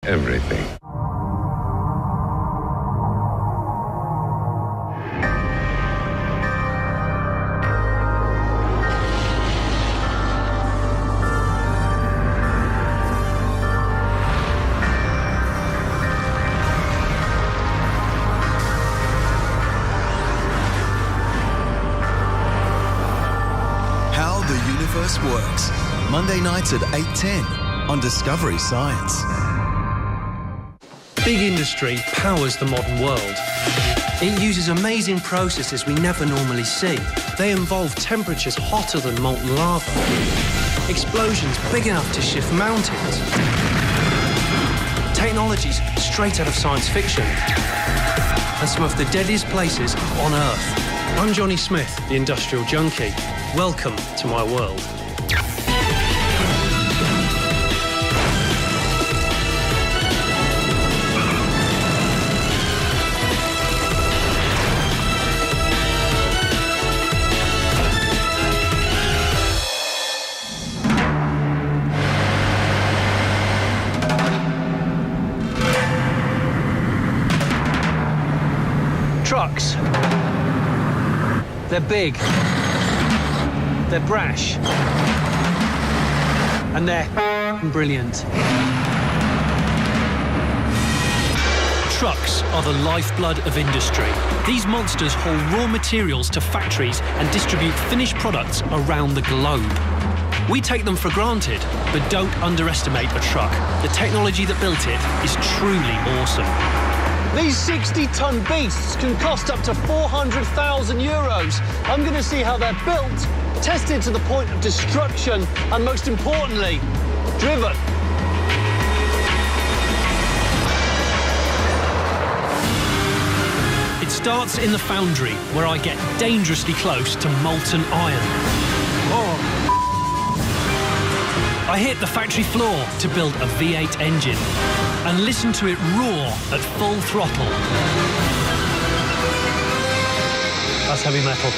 everything. Works. Monday nights at 8:10 on Discovery Science. Big industry powers the modern world. It uses amazing processes we never normally see. They involve temperatures hotter than molten lava, explosions big enough to shift mountains, technologies straight out of science fiction, and some of the deadliest places on Earth. I'm Johnny Smith, the Industrial Junkie. Welcome to my world. Trucks. They're big, they're brash, and they're brilliant. Trucks are the lifeblood of industry. These monsters haul raw materials to factories and distribute finished products around the globe. We take them for granted, but don't underestimate a truck. The technology that built it is truly awesome. These 60-ton beasts can cost up to €400,000. I'm going to see how they're built, tested to the point of destruction, and most importantly, driven. It starts in the foundry, where I get dangerously close to molten iron. I hit the factory floor to build a V8 engine and listen to it roar at full throttle. That's heavy metal.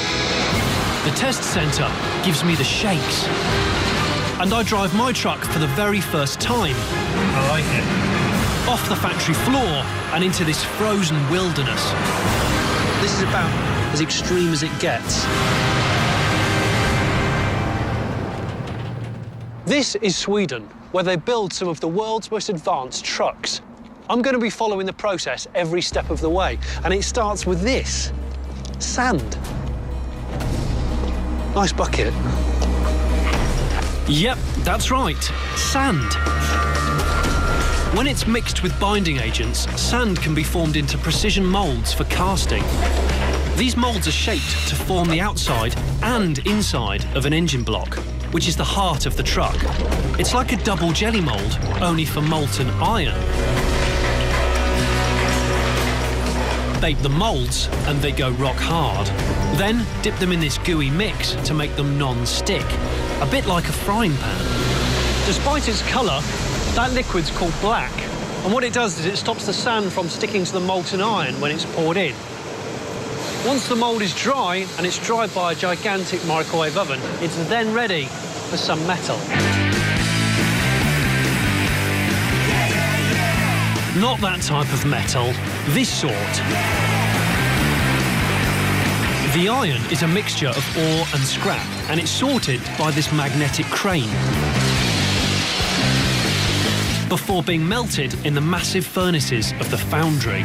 The test centre gives me the shakes. And I drive my truck for the very first time. I like it. Off the factory floor and into this frozen wilderness. This is about as extreme as it gets. This is Sweden, where they build some of the world's most advanced trucks. I'm going to be following the process every step of the way, and it starts with this: sand. Nice bucket. Yep, that's right, sand. When it's mixed with binding agents, sand can be formed into precision moulds for casting. These moulds are shaped to form the outside and inside of an engine block, which is the heart of the truck. It's like a double jelly mould, only for molten iron. Bake the moulds and they go rock hard. Then dip them in this gooey mix to make them non-stick, a bit like a frying pan. Despite its colour, that liquid's called black, and what it does is it stops the sand from sticking to the molten iron when it's poured in. Once the mould is dry, and it's dried by a gigantic microwave oven, it's then ready for some metal. Not that type of metal, this sort. The iron is a mixture of ore and scrap, and it's sorted by this magnetic crane before being melted in the massive furnaces of the foundry.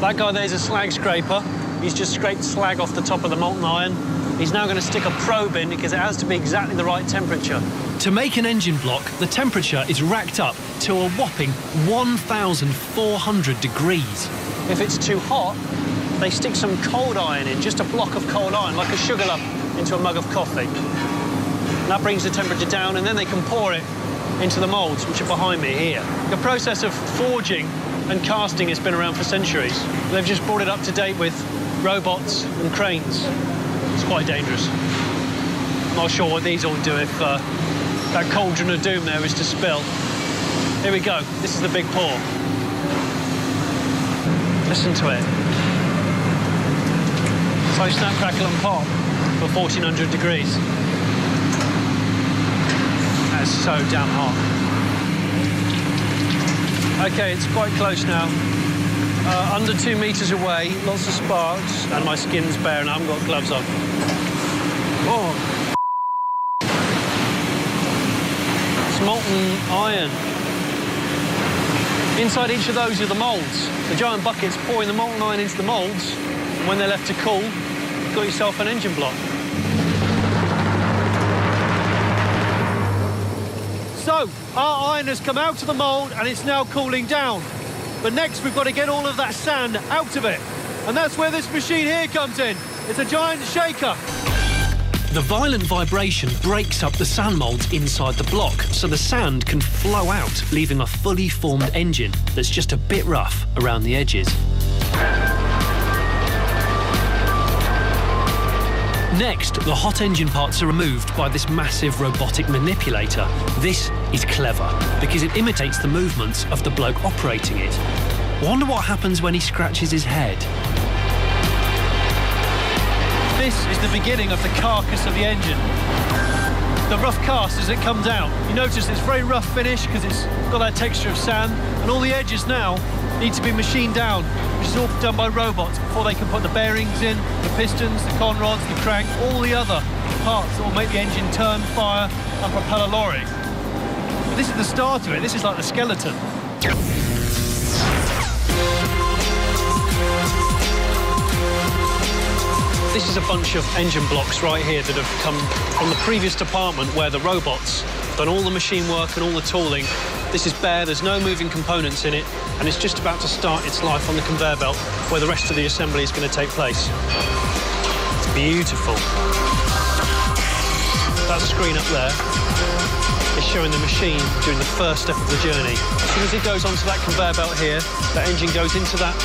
That guy there's a slag scraper. He's just scraped slag off the top of the molten iron. He's now going to stick a probe in because it has to be exactly the right temperature. To make an engine block, the temperature is racked up to a whopping 1,400 degrees. If it's too hot, they stick some cold iron in, just a block of cold iron, like a sugar lump, into a mug of coffee. And that brings the temperature down, and then they can pour it into the moulds, which are behind me here. The process of forging and casting has been around for centuries. They've just brought it up to date with robots and cranes. It's quite dangerous. I'm not sure what these all do if that cauldron of doom there is to spill. Here we go. This is the big pour. Listen to it. It's like snap, crackle and pop for 1,400 degrees. That's so damn hot. Okay, it's quite close now. Under 2 meters away, lots of sparks, and my skin's bare and I haven't got gloves on. Oh. It's molten iron. Inside each of those are the moulds. The giant buckets pouring the molten iron into the moulds, and when they're left to cool, you've got yourself an engine block. So, our iron has come out of the mould and it's now cooling down. But next we've got to get all of that sand out of it. And that's where this machine here comes in. It's a giant shaker. The violent vibration breaks up the sand moulds inside the block, so the sand can flow out, leaving a fully formed engine that's just a bit rough around the edges. Next, the hot engine parts are removed by this massive robotic manipulator. This is clever, because it imitates the movements of the bloke operating it. Wonder what happens when he scratches his head. This is the beginning of the carcass of the engine. The rough cast as it comes out. You notice it's very rough finish because it's got that texture of sand, and all the edges now need to be machined down, which is all done by robots before they can put the bearings in, the pistons, the conrods, the crank, all the other parts that will make the engine turn, fire and propel a lorry. But this is the start of it. This is like the skeleton. This is a bunch of engine blocks right here that have come from the previous department where the robots have done all the machine work and all the tooling. This is bare, there's no moving components in it, and it's just about to start its life on the conveyor belt where the rest of the assembly is going to take place. It's beautiful. That screen up there is showing the machine during the first step of the journey. As soon as it goes onto that conveyor belt here, that engine goes into that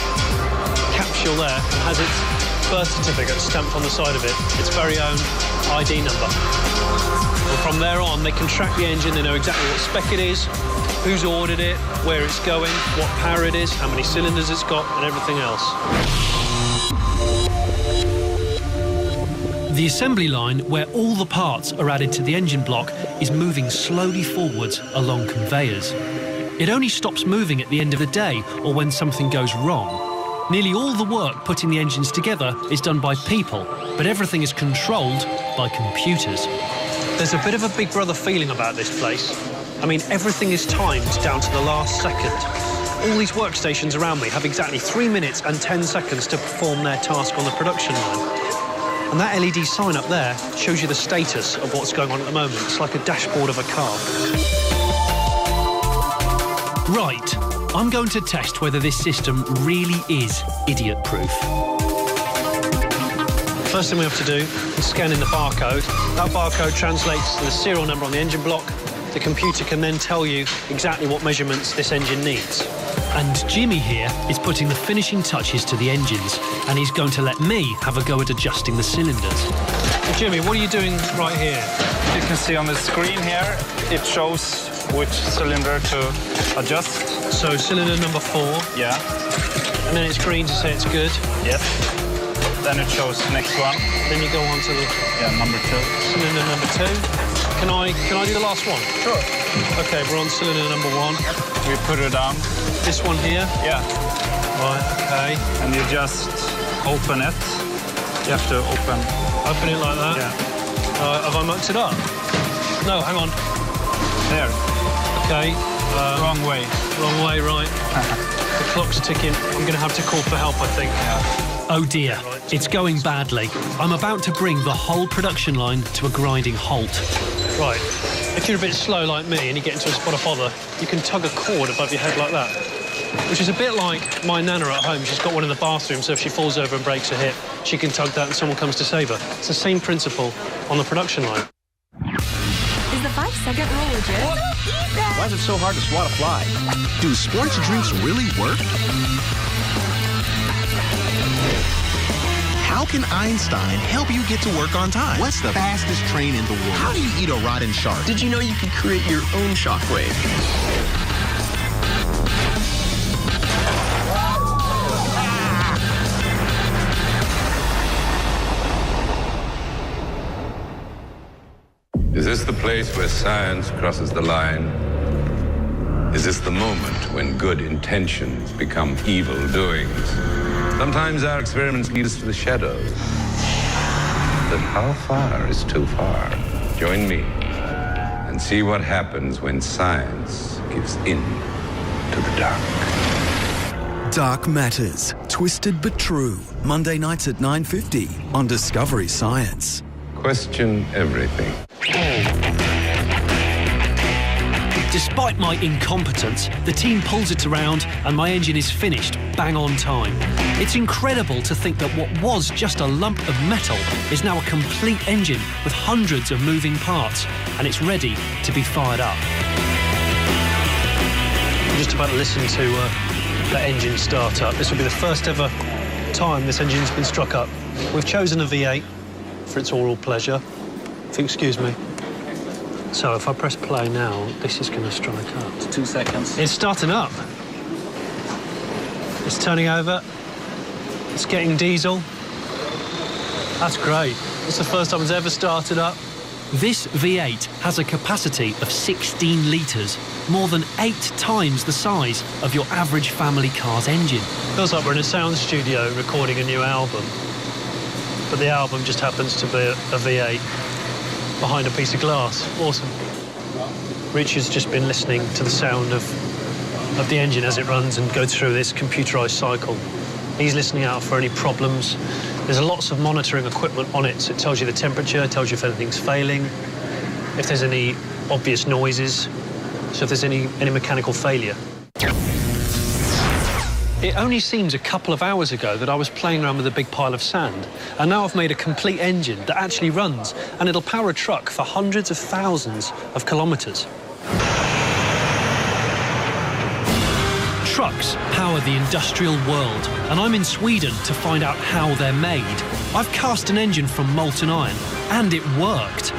capsule there and has its birth certificate stamped on the side of it, its very own ID number. And from there on, they can track the engine, they know exactly what spec it is, who's ordered it, where it's going, what power it is, how many cylinders it's got, and everything else. The assembly line, where all the parts are added to the engine block, is moving slowly forwards along conveyors. It only stops moving at the end of the day or when something goes wrong. Nearly all the work putting the engines together is done by people, but everything is controlled by computers. There's a bit of a Big Brother feeling about this place. I mean, everything is timed down to the last second. All these workstations around me have exactly 3 minutes and 10 seconds to perform their task on the production line. And that LED sign up there shows you the status of what's going on at the moment. It's like a dashboard of a car. Right. I'm going to test whether this system really is idiot-proof. First thing we have to do is scan in the barcode. That barcode translates to the serial number on the engine block. The computer can then tell you exactly what measurements this engine needs. And Jimmy here is putting the finishing touches to the engines, and he's going to let me have a go at adjusting the cylinders. Jimmy, what are you doing right here? You can see on the screen here, it shows which cylinder to adjust. So cylinder number 4. Yeah. And then it's green to say it's good. Yes. Then it shows the next one. Then you go on to the number 2. Cylinder number 2. Can I do the last one? Sure. Okay, we're on cylinder number 1. We put it down. This one here? Yeah. Right, okay. And you just open it. You have to open it like that? Yeah. Have I mucked it up? No, hang on. There. Okay. Wrong way. Wrong way, right. The clock's ticking. I'm going to have to call for help, I think. Yeah. Oh dear, it's going badly. I'm about to bring the whole production line to a grinding halt. Right. If you're a bit slow like me and you get into a spot of bother, you can tug a cord above your head like that. Which is a bit like my nana at home. She's got one in the bathroom, so if she falls over and breaks her hip, she can tug that and someone comes to save her. It's the same principle on the production line. Is the 5-second rule legit? Why is it so hard to swat a fly? Do sports drinks really work? How can Einstein help you get to work on time? What's the fastest train in the world? How do you eat a rotten shark? Did you know you can create your own shockwave? Is this the place where science crosses the line? Is this the moment when good intentions become evil doings? Sometimes our experiments lead us to the shadows. But how far is too far? Join me and see what happens when science gives in to the dark. Dark Matters, Twisted but True. Monday nights at 9:50 on Discovery Science. Question everything. Despite my incompetence, the team pulls it around and my engine is finished bang on time. It's incredible to think that what was just a lump of metal is now a complete engine with hundreds of moving parts, and it's ready to be fired up. I'm just about to listen to the engine start up. This will be the first ever time this engine's been struck up. We've chosen a V8 for its oral pleasure. If you excuse me. So if I press play now, this is going to strike up. 2 seconds. It's starting up. It's turning over. It's getting diesel. That's great. It's the first time it's ever started up. This V8 has a capacity of 16 litres, more than 8 times the size of your average family car's engine. Feels like we're in a sound studio recording a new album. But the album just happens to be a V8 behind a piece of glass. Awesome. Richard's just been listening to the sound of the engine as it runs and goes through this computerised cycle. He's listening out for any problems. There's lots of monitoring equipment on it, so it tells you the temperature, tells you if anything's failing, if there's any obvious noises, so if there's any mechanical failure. It only seems a couple of hours ago that I was playing around with a big pile of sand, and now I've made a complete engine that actually runs, and it'll power a truck for hundreds of thousands of kilometres. Trucks power the industrial world, and I'm in Sweden to find out how they're made. I've cast an engine from molten iron, and it worked.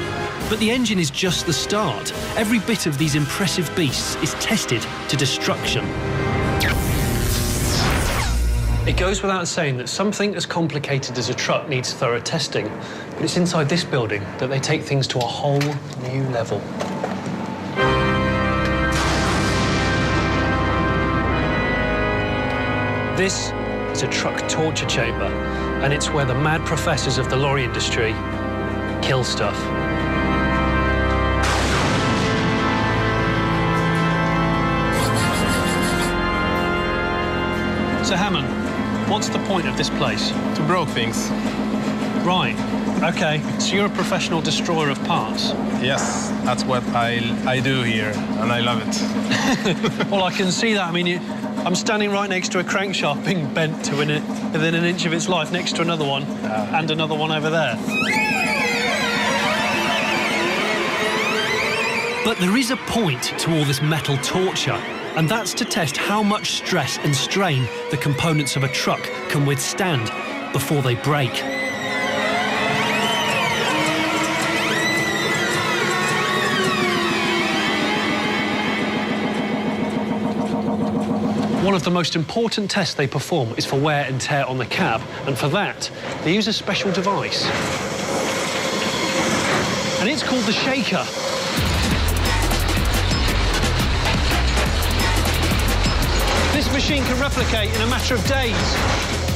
But the engine is just the start. Every bit of these impressive beasts is tested to destruction. It goes without saying that something as complicated as a truck needs thorough testing, but it's inside this building that they take things to a whole new level. This is a truck torture chamber, and it's where the mad professors of the lorry industry kill stuff. So, Hammond, what's the point of this place? To broke things. Right. OK. So you're a professional destroyer of parts? Yes, that's what I do here, and I love it. Well, I can see that. I mean, I'm standing right next to a crankshaft being bent to within an inch of its life, next to another one, and another one over there. But there is a point to all this metal torture, and that's to test how much stress and strain the components of a truck can withstand before they break. One of the most important tests they perform is for wear and tear on the cab, and for that, they use a special device. And it's called the shaker. This machine can replicate in a matter of days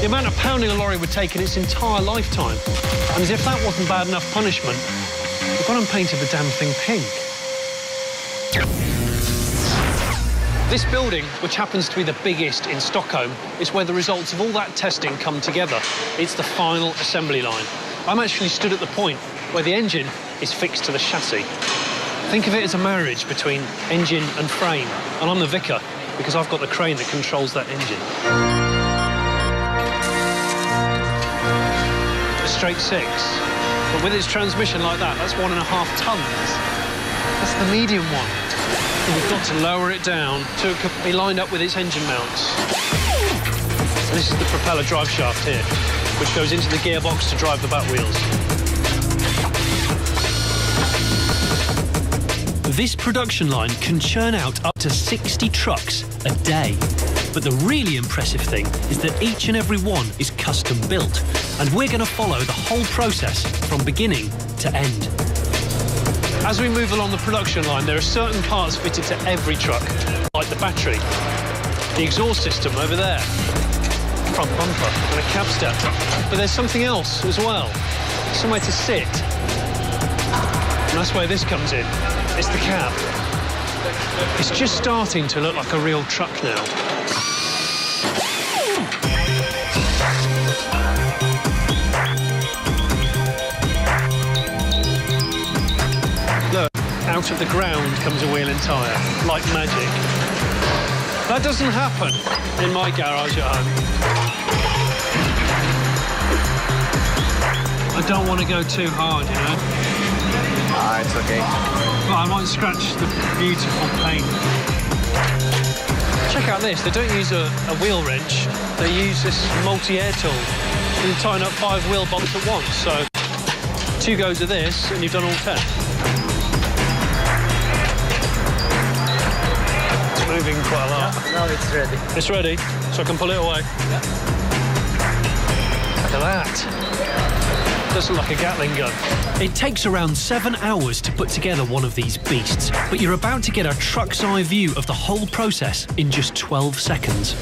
the amount of pounding a lorry would take in its entire lifetime. And as if that wasn't bad enough punishment, they've gone and painted the damn thing pink. This building, which happens to be the biggest in Stockholm, is where the results of all that testing come together. It's the final assembly line. I'm actually stood at the point where the engine is fixed to the chassis. Think of it as a marriage between engine and frame, and I'm the vicar because I've got the crane that controls that engine. A straight 6, but with its transmission like that, that's 1.5 tons. That's the medium one. And we've got to lower it down so it can be lined up with its engine mounts. And this is the propeller drive shaft here, which goes into the gearbox to drive the back wheels. This production line can churn out up to 60 trucks a day. But the really impressive thing is that each and every one is custom built, and we're going to follow the whole process from beginning to end. As we move along the production line, there are certain parts fitted to every truck. like the battery, the exhaust system over there, front bumper and a cab step. But there's something else as well, somewhere to sit. And that's where this comes in. It's the cab. It's just starting to look like a real truck now. Look, out of the ground comes a wheel and tyre, like magic. That doesn't happen in my garage at home. I don't want to go too hard, you know. It's okay. Well, I might scratch the beautiful paint. Check out this. They don't use a wheel wrench. They use this multi-air tool. You can tighten up 5 wheel bolts at once. So 2 goes of this, and you've done all 10. It's moving quite a lot. Now it's ready. It's ready, so I can pull it away. Yeah. Look at that. Does look like a Gatling gun. It takes around 7 hours to put together one of these beasts, but you're about to get a truck's eye view of the whole process in just 12 seconds.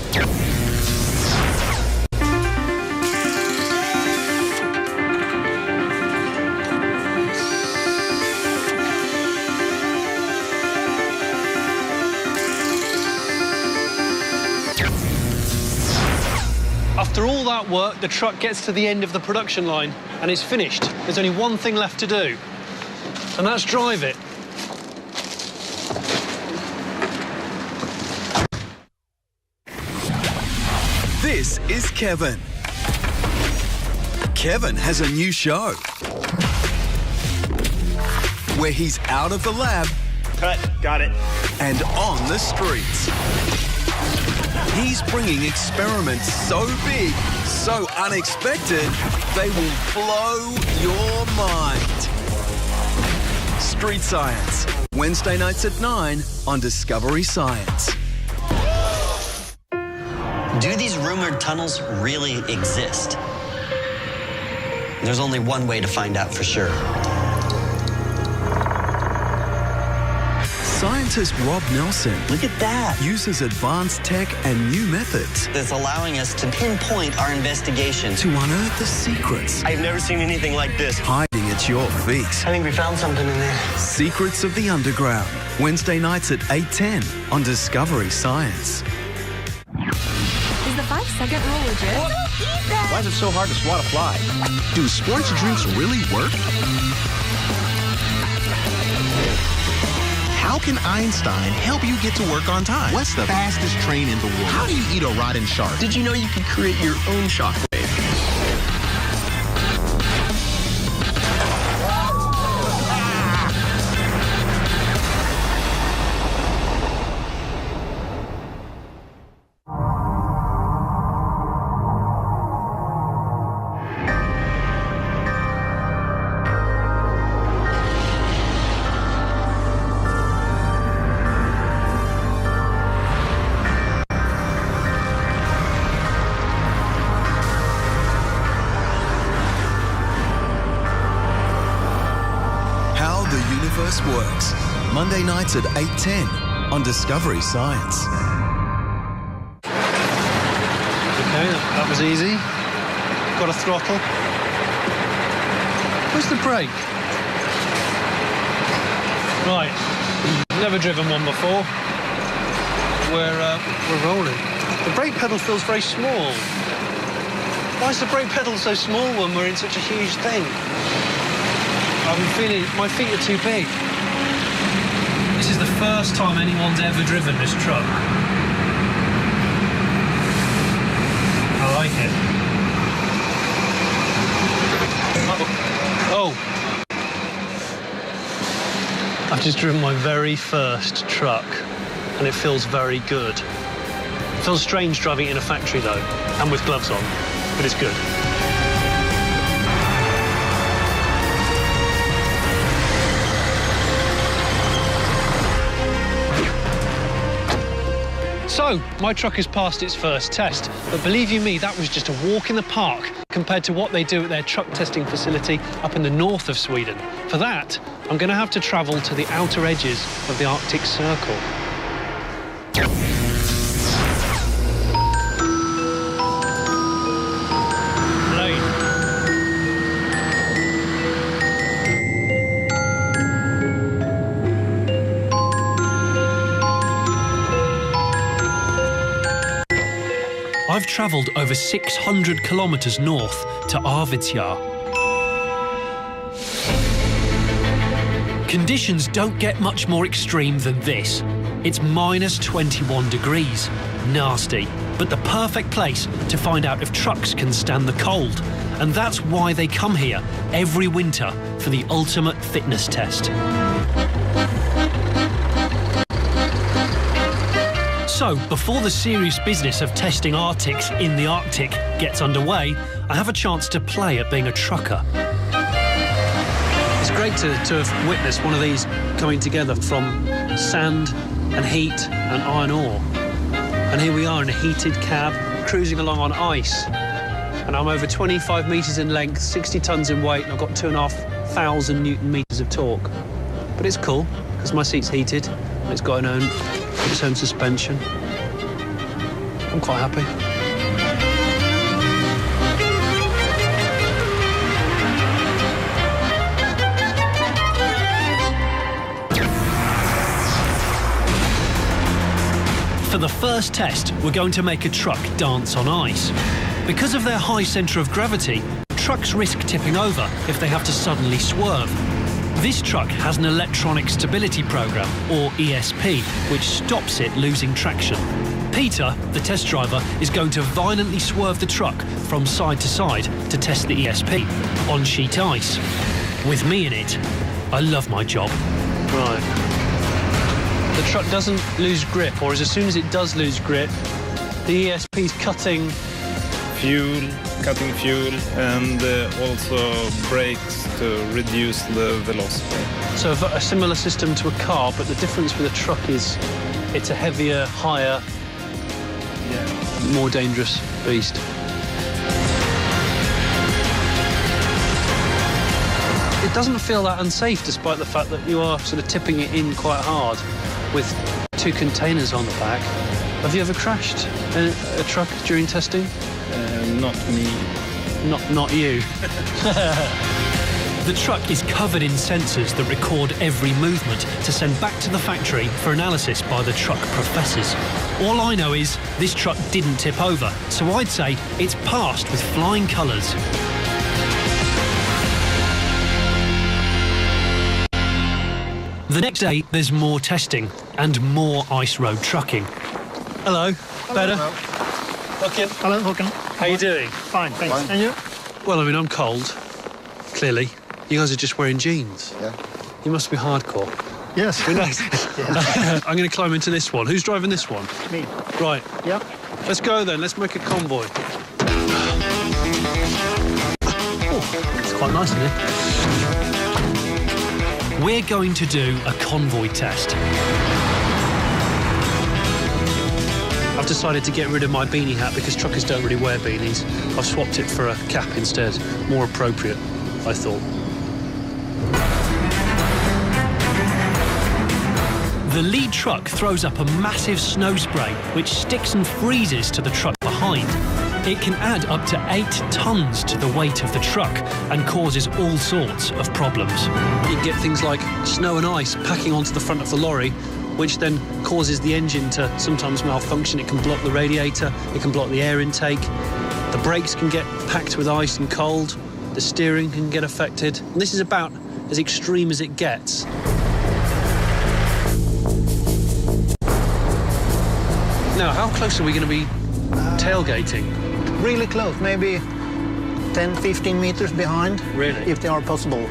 After all that work, the truck gets to the end of the production line and it's finished. There's only one thing left to do, and that's drive it. This is Kevin. Kevin has a new show where he's out of the lab. Cut. Got it. And on the streets. He's bringing experiments so big, so unexpected, they will blow your mind. Street Science, Wednesday nights at 9 on Discovery Science. Do these rumored tunnels really exist? There's only one way to find out for sure. Scientist Rob Nelson Look at that. uses advanced tech and new methods That's allowing us to pinpoint our investigation. to unearth the secrets I've never seen anything like this. hiding at your feet. I think we found something in there. Secrets of the Underground, Wednesday nights at 8:10 on Discovery Science. Is the 5-second rule legit? Don't eat that! Why is it so hard to swat a fly? Do sports drinks really work? How can Einstein help you get to work on time? What's the fastest train in the world? How do you eat a rotten shark? Did you know you could create your own shockwave? Works, Monday nights at 8:10 on Discovery Science. Okay, that was easy. Got a throttle. Where's the brake? Right, never driven one before. We're rolling. The brake pedal feels very small. Why is the brake pedal so small when we're in such a huge thing? I'm feeling my feet are too big. This is the first time anyone's ever driven this truck. I like it. Oh. I've just driven my very first truck, and it feels very good. It feels strange driving it in a factory, though, and with gloves on, but it's good. So, my truck has passed its first test, but believe you me, that was just a walk in the park compared to what they do at their truck testing facility up in the north of Sweden. For that, I'm going to have to travel to the outer edges of the Arctic Circle. I've travelled over 600 kilometres north to Arvidsjaur. Conditions don't get much more extreme than this. It's minus 21 degrees. Nasty, but the perfect place to find out if trucks can stand the cold. And that's why they come here every winter for the ultimate fitness test. So, before the serious business of testing Arctics in the Arctic gets underway, I have a chance to play at being a trucker. It's great to have witnessed one of these coming together from sand and heat and iron ore. And here we are in a heated cab, cruising along on ice. And I'm over 25 metres in length, 60 tonnes in weight, and I've got 2,500 Newton metres of torque. But it's cool, because my seat's heated, and it's got its own suspension. I'm quite happy. For the first test, we're going to make a truck dance on ice. Because of their high centre of gravity, trucks risk tipping over if they have to suddenly swerve. This truck has an electronic stability program, or ESP, which stops it losing traction. Peter, the test driver, is going to violently swerve the truck from side to side to test the ESP on sheet ice. With me in it, I love my job. Right. The truck doesn't lose grip, or as soon as it does lose grip, the ESP's cutting fuel, and also brakes to reduce the velocity. So a similar system to a car, but the difference with a truck is it's a heavier, higher, more dangerous beast. It doesn't feel that unsafe, despite the fact that you are sort of tipping it in quite hard with 2 containers on the back. Have you ever crashed a truck during testing? Not me. Not you. The truck is covered in sensors that record every movement to send back to the factory for analysis by the truck professors. All I know is this truck didn't tip over, so I'd say it's passed with flying colours. The next day, there's more testing and more ice road trucking. Hello. Better? Hello. Hello, Håkan. How you doing? Fine, thanks. Fine. And you? Well, I mean, I'm cold, clearly. You guys are just wearing jeans. Yeah. You must be hardcore. Yes. Who knows? Yes. I'm going to climb into this one. Who's driving this one? Me. Right. Yeah. Let's go then. Let's make a convoy. Oh, it's quite nice in here. We're going to do a convoy test. I've decided to get rid of my beanie hat because truckers don't really wear beanies. I've swapped it for a cap instead. More appropriate, I thought. The lead truck throws up a massive snow spray which sticks and freezes to the truck behind. It can add up to 8 tons to the weight of the truck and causes all sorts of problems. You can get things like snow and ice packing onto the front of the lorry, which then causes the engine to sometimes malfunction. It can block the radiator, it can block the air intake. The brakes can get packed with ice and cold. The steering can get affected. And this is about as extreme as it gets. Now, how close are we going to be tailgating? Really close, maybe 10, 15 meters behind. Really? If they are possible.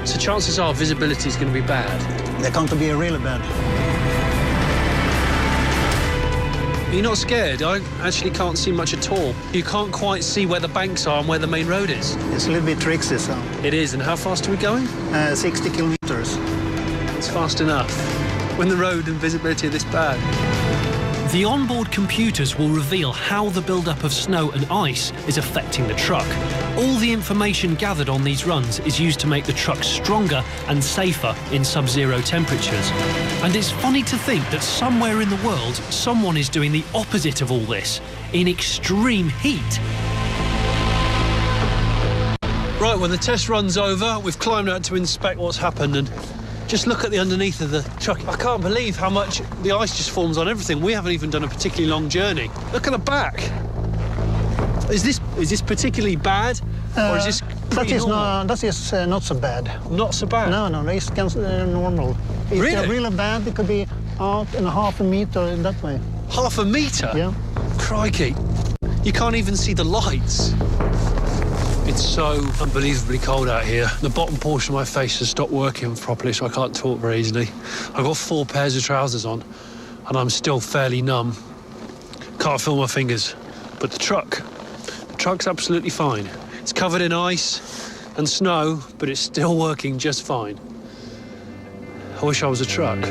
So chances are visibility is going to be bad. They're going to be really bad. You're not scared? I actually can't see much at all. You can't quite see where the banks are and where the main road is. It's a little bit tricksy, so. It is, and how fast are we going? 60 kilometers. It's fast enough when the road and visibility are this bad. The onboard computers will reveal how the build-up of snow and ice is affecting the truck. All the information gathered on these runs is used to make the truck stronger and safer in sub-zero temperatures. And it's funny to think that somewhere in the world, someone is doing the opposite of all this, in extreme heat. Right, well, the test run's over. We've climbed out to inspect what's happened, and just look at the underneath of the truck. I can't believe how much the ice just forms on everything. We haven't even done a particularly long journey. Look at the back. Is this particularly bad, or is this pretty normal? That is not so bad. Not so bad? No, it's normal. If Really? Really bad, it could be out in half a meter in that way. Half a metre? Yeah. Crikey. You can't even see the lights. It's so unbelievably cold out here. The bottom portion of my face has stopped working properly, so I can't talk very easily. I've got 4 pairs of trousers on, and I'm still fairly numb. Can't feel my fingers. But the truck's absolutely fine. It's covered in ice and snow, but it's still working just fine. I wish I was a truck.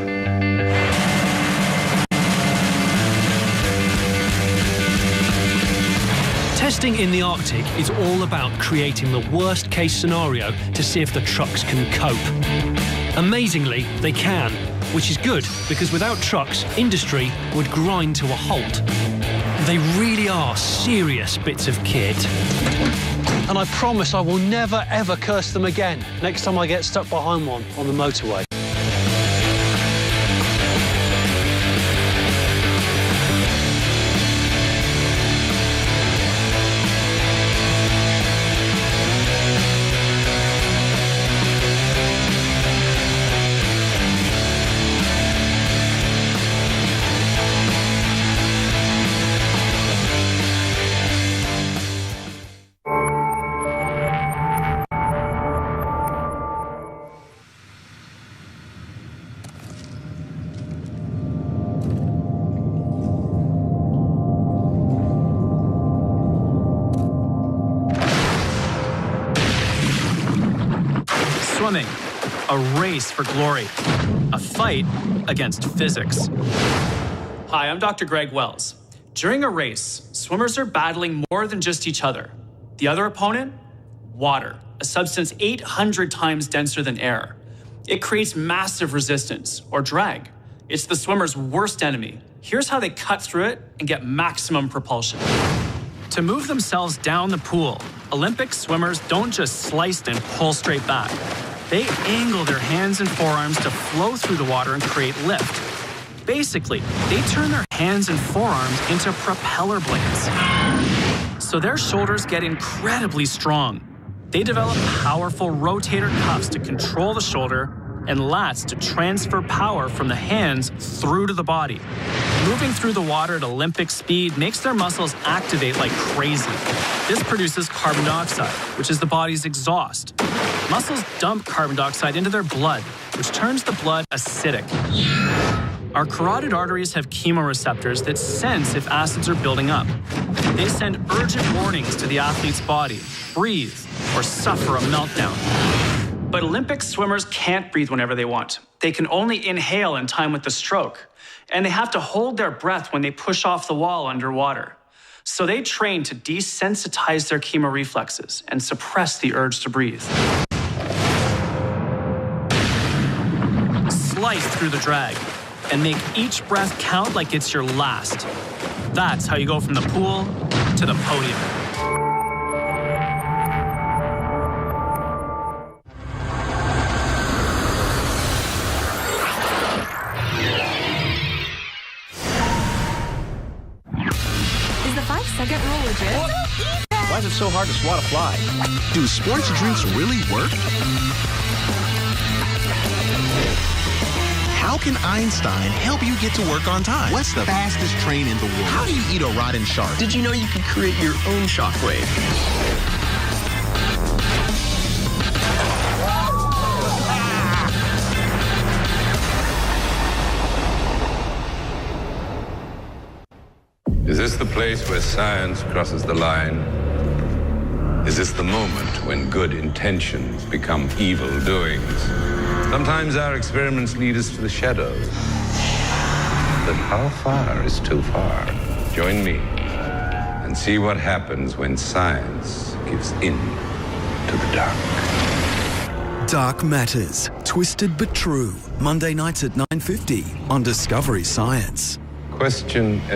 Testing in the Arctic is all about creating the worst-case scenario to see if the trucks can cope. Amazingly, they can, which is good, because without trucks, industry would grind to a halt. They really are serious bits of kit. And I promise I will never, ever curse them again next time I get stuck behind one on the motorway. Swimming, a race for glory, a fight against physics. Hi, I'm Dr. Greg Wells. During a race, swimmers are battling more than just each other. The other opponent? Water, a substance 800 times denser than air. It creates massive resistance, or drag. It's the swimmer's worst enemy. Here's how they cut through it and get maximum propulsion. To move themselves down the pool, Olympic swimmers don't just slice and pull straight back. They angle their hands and forearms to flow through the water and create lift. Basically, they turn their hands and forearms into propeller blades. So their shoulders get incredibly strong. They develop powerful rotator cuffs to control the shoulder and lats to transfer power from the hands through to the body. Moving through the water at Olympic speed makes their muscles activate like crazy. This produces carbon dioxide, which is the body's exhaust. Muscles dump carbon dioxide into their blood, which turns the blood acidic. Our carotid arteries have chemoreceptors that sense if acids are building up. They send urgent warnings to the athlete's body: breathe or suffer a meltdown. But Olympic swimmers can't breathe whenever they want. They can only inhale in time with the stroke. And they have to hold their breath when they push off the wall underwater. So they train to desensitize their chemoreflexes and suppress the urge to breathe. Slice through the drag and make each breath count like it's your last. That's how you go from the pool to the podium. Is the 5-second rule legit? Why is it so hard to swat a fly? Do sports drinks really work? How can Einstein help you get to work on time? What's the fastest train in the world? How do you eat a rotten shark? Did you know you could create your own shockwave? Is this the place where science crosses the line? Is this the moment when good intentions become evil doings? Sometimes our experiments lead us to the shadows, the But how far is too far? Join me and see what happens when science gives in to the dark. Dark Matters, Twisted but True. Monday nights at 9:50 on Discovery Science. Question